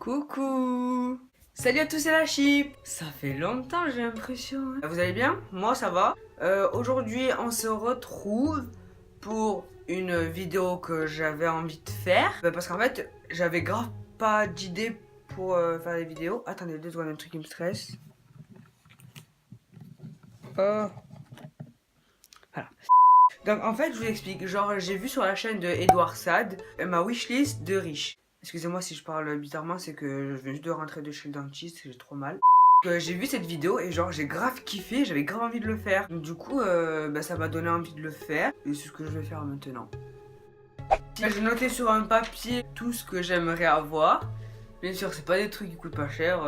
Coucou! Salut à tous, c'est la Chip! Ça fait longtemps, j'ai l'impression. Vous allez bien? Moi, ça va. Aujourd'hui, on se retrouve pour une vidéo que j'avais envie de faire. Parce qu'en fait, j'avais grave pas d'idée pour faire des vidéos. Attendez, 2 secondes, un truc qui me stresse. Voilà. Donc en fait, je vous explique. Genre, j'ai vu sur la chaîne de Edouard Sade ma wishlist de riches. Excusez-moi si je parle bizarrement, c'est que je viens juste de rentrer de chez le dentiste, j'ai trop mal. J'ai vu cette vidéo et genre j'ai grave kiffé, j'avais grave envie de le faire. Donc, du coup, ça m'a donné envie de le faire et c'est ce que je vais faire maintenant. J'ai noté sur un papier tout ce que j'aimerais avoir. Bien sûr, c'est pas des trucs qui coûtent pas cher,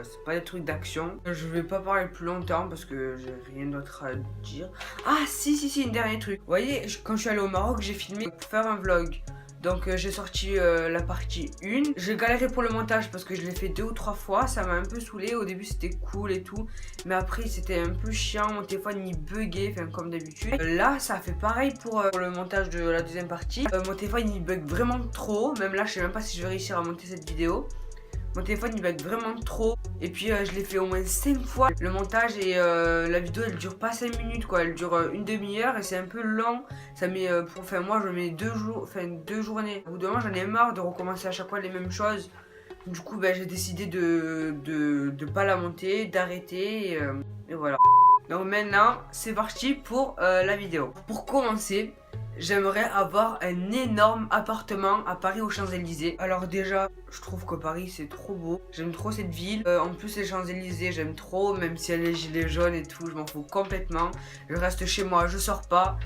c'est pas des trucs d'action. Je vais pas parler plus longtemps parce que j'ai rien d'autre à dire. Ah, si, une dernier truc. Vous voyez, quand je suis allée au Maroc, j'ai filmé pour faire un vlog. Donc j'ai sorti la partie 1. J'ai galéré pour le montage parce que je l'ai fait 2 ou 3 fois. Ça m'a un peu saoulé. Au début c'était cool et tout. Mais après c'était un peu chiant. Mon téléphone il buguait, enfin comme d'habitude. Là ça fait pareil pour le montage de la deuxième partie. Mon téléphone il bug vraiment trop. Même là je sais même pas si je vais réussir à monter cette vidéo. Mon téléphone il bug vraiment trop. Et puis je l'ai fait au moins 5 fois le montage. Et la vidéo elle dure pas 5 minutes quoi. Elle dure une demi-heure et c'est un peu long. Ça met enfin moi je mets 2 jours, enfin 2 journées. Au bout d'un moment j'en ai marre de recommencer à chaque fois les mêmes choses. Du coup j'ai décidé de pas la monter, d'arrêter et voilà. Donc maintenant c'est parti pour la vidéo. Pour commencer, j'aimerais avoir un énorme appartement à Paris aux Champs-Élysées. Alors déjà, je trouve que Paris c'est trop beau. J'aime trop cette ville. En plus les Champs-Élysées, j'aime trop. Même si elle est gilet jaune et tout, je m'en fous complètement. Je reste chez moi, je sors pas.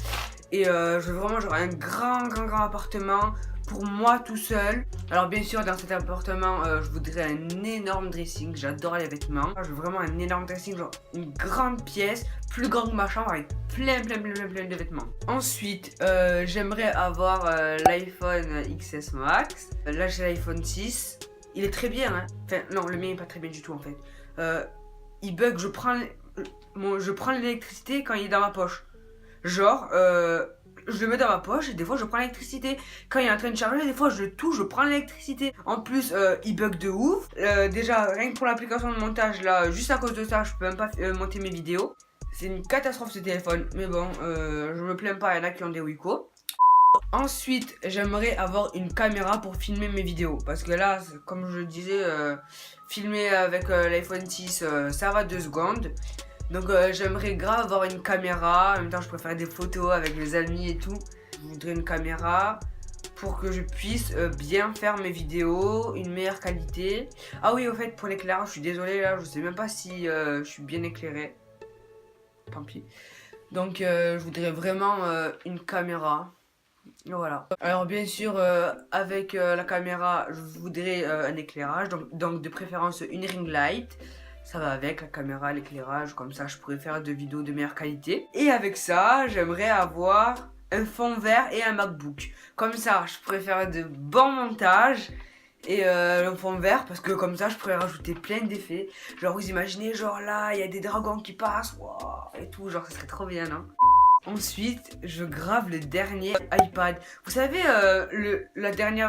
Et je veux vraiment genre un grand appartement pour moi tout seul. Alors bien sûr dans cet appartement je voudrais un énorme dressing. J'adore les vêtements. Je veux vraiment un énorme dressing, genre une grande pièce, plus grande que ma chambre avec plein de vêtements. Ensuite j'aimerais avoir l'iPhone XS Max. Là j'ai l'iPhone 6. Il est très bien hein. Enfin non, le mien est pas très bien du tout en fait. Il bug, je prends l'électricité quand il est dans ma poche. Genre, je le mets dans ma poche et des fois je prends l'électricité. Quand il est en train de charger, des fois je le touche, je prends l'électricité. En plus, il bug de ouf. Déjà, rien que pour l'application de montage, là, juste à cause de ça, je peux même pas monter mes vidéos. C'est une catastrophe ce téléphone. Mais bon, je me plains pas, il y en a qui ont des Wiko. Ensuite, j'aimerais avoir une caméra pour filmer mes vidéos. Parce que là, comme je le disais, filmer avec l'iPhone 6, ça va 2 secondes. Donc j'aimerais grave avoir une caméra. En même temps je préfère des photos avec mes amis et tout. Je voudrais une caméra pour que je puisse bien faire mes vidéos, une meilleure qualité. Ah oui au fait pour l'éclairage, je suis désolée là, je sais même pas si je suis bien éclairé. Tant pis. Donc je voudrais vraiment une caméra. Voilà. Alors bien sûr avec la caméra je voudrais un éclairage. Donc de préférence une ring light. Ça va avec la caméra, l'éclairage, comme ça je pourrais faire des vidéos de meilleure qualité. Et avec ça, j'aimerais avoir un fond vert et un MacBook. Comme ça, je pourrais faire de bons montages. Et le fond vert, parce que comme ça, je pourrais rajouter plein d'effets. Genre, vous imaginez, genre là, il y a des dragons qui passent, wow, et tout, genre ça serait trop bien, non? Ensuite, je grave le dernier iPad. Vous savez, le dernier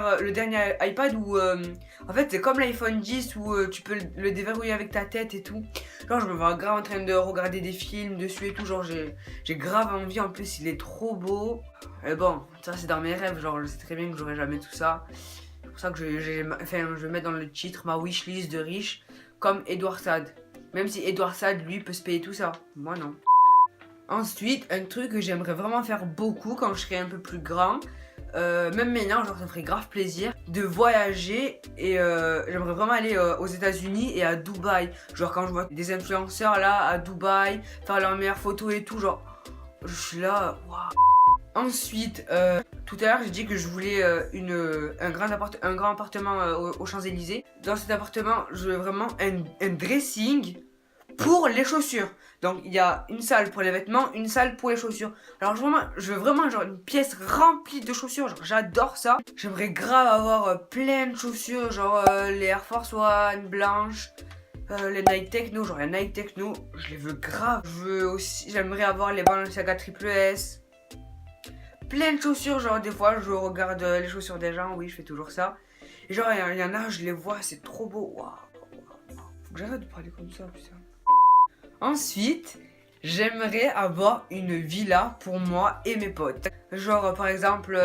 iPad où, en fait, c'est comme l'iPhone 10 où tu peux le déverrouiller avec ta tête et tout. Genre, je me vois grave en train de regarder des films dessus et tout. Genre, j'ai grave envie. En plus, il est trop beau. Et bon, ça, c'est dans mes rêves. Genre, je sais très bien que j'aurai jamais tout ça. C'est pour ça que je vais mettre dans le titre ma wishlist de riche comme Edouard Sade. Même si Edouard Sade, lui, peut se payer tout ça. Moi, non. Ensuite, un truc que j'aimerais vraiment faire beaucoup quand je serai un peu plus grand, même maintenant, genre ça me ferait grave plaisir de voyager et j'aimerais vraiment aller aux États-Unis et à Dubaï. Genre quand je vois des influenceurs là à Dubaï faire leurs meilleures photos et tout, genre je suis là, waouh. Ensuite, tout à l'heure j'ai dit que je voulais un grand appartement aux Champs-Élysées. Dans cet appartement, je veux vraiment un dressing pour les chaussures. Donc il y a une salle pour les vêtements, une salle pour les chaussures. Alors je veux vraiment genre une pièce remplie de chaussures, genre j'adore ça. J'aimerais grave avoir plein de chaussures, genre les Air Force One blanches, les Nike Techno, genre les Nike Techno, je les veux grave. J'aimerais avoir les Balenciaga Triple S. Plein de chaussures, genre des fois je regarde les chaussures des gens, oui je fais toujours ça. Et genre, il y en a, je les vois, c'est trop beau. Waouh. Faut que j'arrête de parler comme ça, putain. Ensuite, j'aimerais avoir une villa pour moi et mes potes. Genre, par exemple,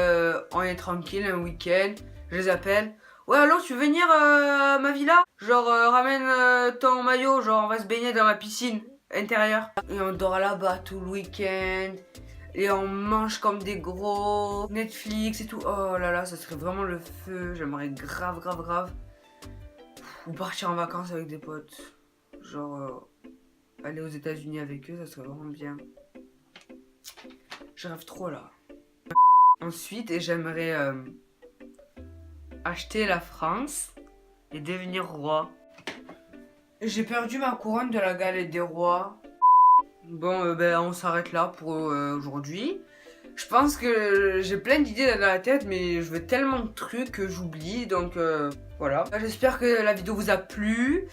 on est tranquille un week-end, je les appelle. Ouais, allô, tu veux venir à ma villa? Genre, ramène ton maillot, genre, on va se baigner dans la piscine intérieure. Et on dort là-bas tout le week-end. Et on mange comme des gros. Netflix et tout. Oh là là, ça serait vraiment le feu. J'aimerais grave, grave, grave. Ou partir en vacances avec des potes. Genre, aller aux États-Unis avec eux, ça serait vraiment bien. Je rêve trop là. Ensuite, j'aimerais acheter la France et devenir roi. J'ai perdu ma couronne de la galette des rois. Bon, ben on s'arrête là pour aujourd'hui. Je pense que j'ai plein d'idées dans la tête, mais je veux tellement de trucs que j'oublie, donc voilà. J'espère que la vidéo vous a plu,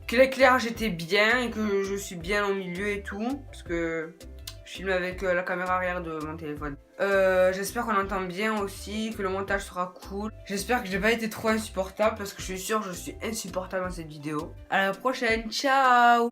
que l'éclairage était bien et que je suis bien au milieu et tout, parce que je filme avec la caméra arrière de mon téléphone. J'espère qu'on entend bien aussi, que le montage sera cool. J'espère que j'ai pas été trop insupportable, parce que je suis sûre que je suis insupportable dans cette vidéo. À la prochaine, ciao!